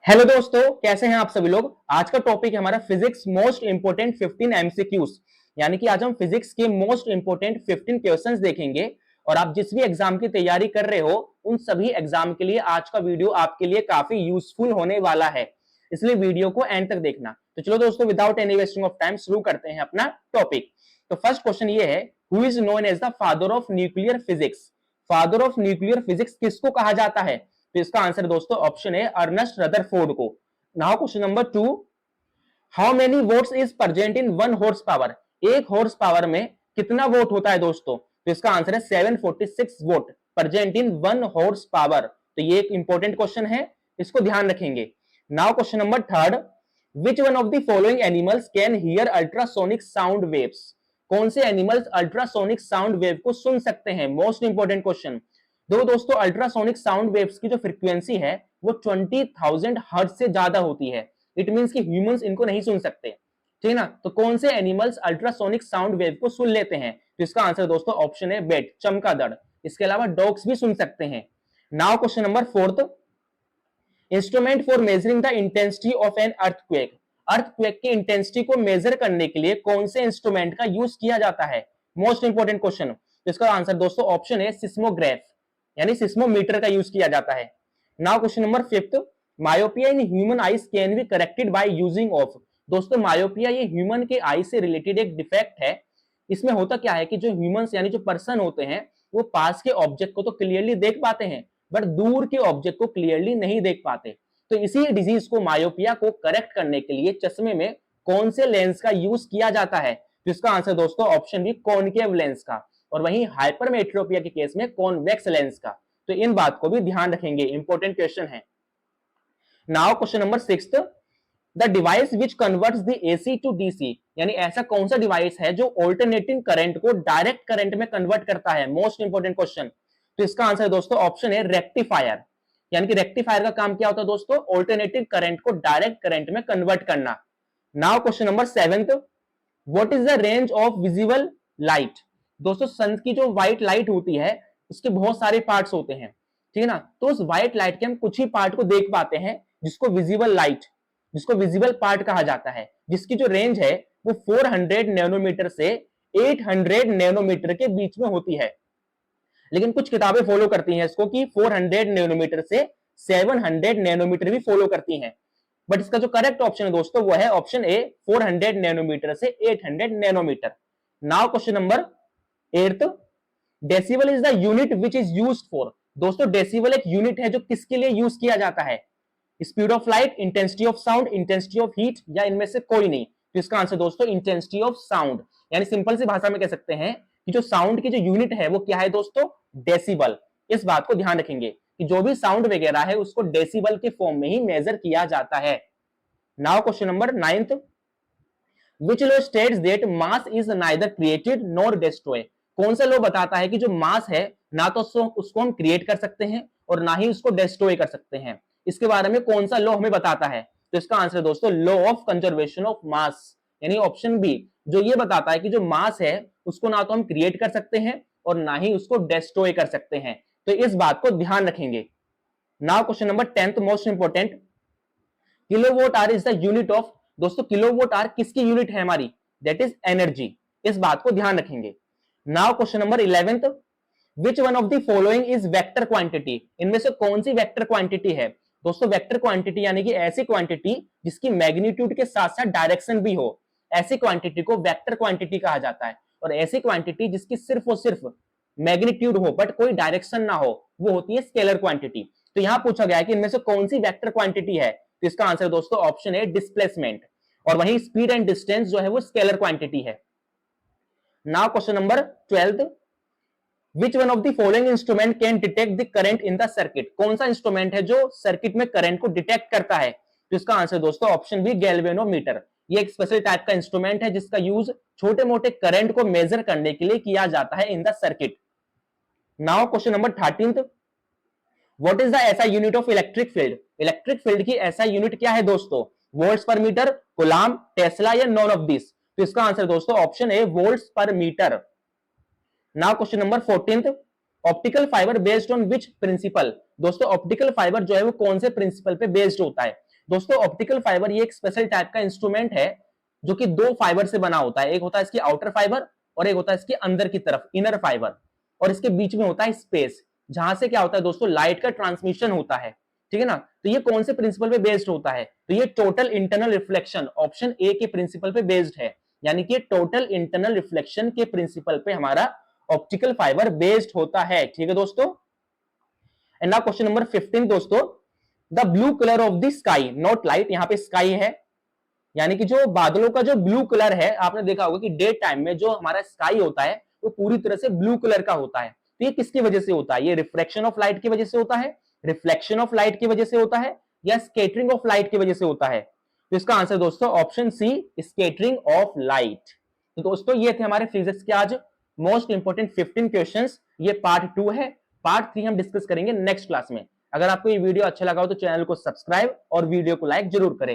Hello दोस्तों, कैसे हैं आप सभी लोग। आज का टॉपिक है हमारा फिजिक्स मोस्ट इंपोर्टेंट 15 एमसीक्यूज। यानी कि आज हम फिजिक्स के मोस्ट इंपोर्टेंट 15 क्वेश्चंस देखेंगे। और आप जिस भी एग्जाम की तैयारी कर रहे हो उन सभी एग्जाम के लिए आज का वीडियो आपके लिए काफी यूजफुल होने वाला है, इसलिए वीडियो को एंड तक देखना। तो चलो दोस्तों, without any wasting of time शुरू करते हैं अपना टॉपिक। तो फर्स्ट क्वेश्चन ये है, who is known as the father of nuclear physics. Father of nuclear physics किसको कहा जाता है? तो इसका आंसर दोस्तों ऑप्शन है अर्नेस्ट रदरफोर्ड को। Now question number 2, how many votes is present in 1 horse power. एक हॉर्स पावर में कितना वोट होता है दोस्तों? तो इसका आंसर है 746 vote present in 1 horse power. तो ये एक इंपॉर्टेंट क्वेश्चन है, इसको ध्यान रखेंगे। Now question number 3, which one of the following animals can hear ultrasonic sound waves. कौन से एनिमल्स अल्ट्रासोनिक साउंड वेव को सुन सकते हैं? Most important question. देखो दोस्तों, अल्ट्रासोनिक साउंड वेव्स की जो फ्रीक्वेंसी है वो 20,000 हर्ट्ज से ज्यादा होती है। इट मींस कि ह्यूमंस इनको नहीं सुन सकते, ठीक है ना। तो कौन से एनिमल्स अल्ट्रासोनिक साउंड वेव को सुन लेते हैं? तो इसका आंसर दोस्तों ऑप्शन है बेट, चमगादड़। इसके अलावा डॉग्स भी सुन सकते हैं। Now question number 4, instrument for measuring the intensity of an earthquake. Earthquake की इंटेंसिटी को मेजर करने के लिए कौन से इंस्ट्रूमेंट का यूज किया जाता है? Most important question. तो इसका आंसर दोस्तों ऑप्शन है सिस्मोग्राफ, यानी सिस्मोमीटर का यूज किया जाता है। Now question number 5, myopia in human eyes can be corrected by using of. दोस्तों मायोपिया ये ह्यूमन के आई से रिलेटेड एक डिफेक्ट है। इसमें होता क्या है कि जो ह्यूमंस यानी जो पर्सन होते हैं वो पास के ऑब्जेक्ट को तो क्लियरली देख पाते हैं बट दूर के ऑब्जेक्ट को क्लियरली नहीं देख पाते। तो इसी डिजीज को, मायोपिया को करेक्ट करने के लिए चश्मे में कौन से लेंस का यूज किया जाता है? तो इसका आंसर दोस्तों ऑप्शन बी कॉनकेव लेंस का, और वहीं हाइपरमेट्रोपिया के केस में कॉन्वेक्स लेंस का। तो इन बात को भी ध्यान रखेंगे, इंपॉर्टेंट क्वेश्चन है। Now question number 6, the device which converts the AC to DC. यानी ऐसा कौन सा डिवाइस है जो ऑल्टरनेटिंग करंट को डायरेक्ट करंट में कन्वर्ट करता है? Most important question. तो इसका आंसर दोस्तों ऑप्शन है रेक्टिफायर। यानी कि रेक्टिफायर का काम क्या होता है दोस्तों? ऑल्टरनेटिव करंट को डायरेक्ट करंट में कन्वर्ट करना। Now question number 7, what is the range of visible light. दोस्तों सन की जो व्हाइट लाइट होती है उसके बहुत सारे पार्ट्स होते हैं, ठीक है ना। तो उस व्हाइट लाइट के हम कुछ ही पार्ट को देख पाते हैं जिसको विजिबल लाइट, जिसको विजिबल पार्ट कहा जाता है, जिसकी जो रेंज है वो 400 नैनोमीटर से 800 नैनोमीटर के बीच में होती है। लेकिन कुछ किताबें फॉलो करती हैं इसको कि 400 नैनोमीटर से 700 नैनोमीटर भी फॉलो करती हैं। बट इसका जो करेक्ट ऑप्शन है दोस्तों वो है ऑप्शन ए, 400 नैनोमीटर से 800 nanometre. Now question number 8, decibel is the unit which is used for. दोस्तों डेसिबल एक यूनिट है जो किसके लिए यूज किया जाता है? Speed of light, intensity of sound, intensity of heat, या इनमें से कोई नहीं? तो इसका आंसर दोस्तों इंटेंसिटी ऑफ साउंड। यानी सिंपल सी भाषा में कह सकते हैं कि जो साउंड की जो यूनिट है वो क्या है दोस्तों? डेसिबल। इस बात को ध्यान रखेंगे कि जो भी साउंड वगैरह है उसको डेसिबल के फॉर्म में ही मेजर किया जाता है। Now question number 9, which law states that mass is neither created nor destroy. कौन सा लॉ बताता है कि जो मास है ना तो उसको हम क्रिएट कर सकते हैं और ना ही उसको डिस्ट्रॉय कर सकते हैं? इसके बारे में कौन सा लॉ हमें बताता है? तो इसका आंसर दोस्तों law of conservation of mass, यानी ऑप्शन बी, जो ये बताता है कि जो मास है उसको ना तो हम क्रिएट कर सकते हैं और ना ही उसको डिस्ट्रॉय कर सकते हैं। तो इस बात को ध्यान रखेंगे। Now question number 10 most important, kilowatt hour is the unit of. दोस्तों किलोवाट आवर किसकी यूनिट है हमारी? That is energy. इस बात को ध्यान रखेंगे। Now question number 11, which one of the following is vector quantity. इनमें से कौन सी वेक्टर क्वांटिटी है? दोस्तों वेक्टर क्वांटिटी यानी कि ऐसी क्वांटिटी जिसकी मैग्नीट्यूड के साथ साथ डायरेक्शन भी हो, ऐसी क्वांटिटी को वेक्टर क्वांटिटी कहा जाता है। और ऐसी क्वांटिटी जिसकी सिर्फ और सिर्फ मैग्नीट्यूड हो बट कोई डायरेक्शन ना हो वो होती है स्केलर क्वांटिटी। तो यहां पूछा गया है कि इनमें से कौन सी वेक्टर क्वांटिटी है? तो इसका आंसर दोस्तों ऑप्शन है डिस्प्लेसमेंट, और वहीं स्पीड एंड डिस्टेंस जो है वो स्केलर क्वांटिटी है। Now question number 12, which one of the following instrument can detect the current in the circuit. कौन सा इंस्ट्रूमेंट है जो सर्किट में करंट को डिटेक्ट करता है? तो इसका आंसर दोस्तों ऑप्शन बी गैल्वेनोमीटर। ये एक स्पेशल टाइप का इंस्ट्रूमेंट है जिसका यूज छोटे मोटे करंट को मेजर करने के लिए किया जाता है in the circuit. Now question number 13, what is the SI unit of electric field. Electric field की एसआई यूनिट क्या है दोस्तों? Volts per metre, coulomb, tesla, या नॉन ऑफ दिस? तो इसका आंसर दोस्तों ऑप्शन है volts per metre. Now question number 14, optical fibre based on which principle. दोस्तों ऑप्टिकल फाइबर जो है वो कौन से प्रिंसिपल पे बेस्ड होता है? दोस्तों ऑप्टिकल फाइबर ये एक स्पेशल टाइप का इंस्ट्रूमेंट है जो कि दो फाइबर से बना होता है। एक होता है इसकी आउटर फाइबर और एक होता है इसके अंदर की तरफ इनर फाइबर, और इसके बीच में होता है स्पेस, जहां से क्या होता है दोस्तों लाइट का ट्रांसमिशन होता है। ठीक है ना। तो ये कौन से प्रिंसिपल पे बेस्ड होता है? तो ये total internal reflection option A के प्रिंसिपल पे बेस्ड है, यानी कि टोटल इंटरनल रिफ्लेक्शन के प्रिंसिपल पे हमारा ऑप्टिकल फाइबर बेस्ड होता है। ठीक है दोस्तों। एंड नाउ क्वेश्चन नंबर 15 दोस्तों, the blue colour of the sky not light, यहां पे स्काई है, यानी कि जो बादलों का जो ब्लू कलर है, आपने देखा होगा कि डे टाइम में जो हमारा स्काई होता है वो पूरी तरह से ब्लू कलर का होता है। तो ये किसकी वजह से होता है? ये रिफ्रैक्शन ऑफ लाइट की वजह से होता है, रिफ्लेक्शन ऑफ लाइट की वजह से होता है, या स्कैटरिंग ऑफ लाइट की वजह से होता है? तो इसका आंसर दोस्तों option C, scattering of light. तो दोस्तों ये थे हमारे फिजिक्स के आज मोस्ट इंपोर्टेंट 15 क्वेश्चंस। ये पार्ट 2 है, पार्ट 3 हम डिस्कस करेंगे नेक्स्ट क्लास में। अगर आपको ये वीडियो अच्छा लगा हो तो चैनल को सब्सक्राइब और वीडियो को लाइक जरूर करें।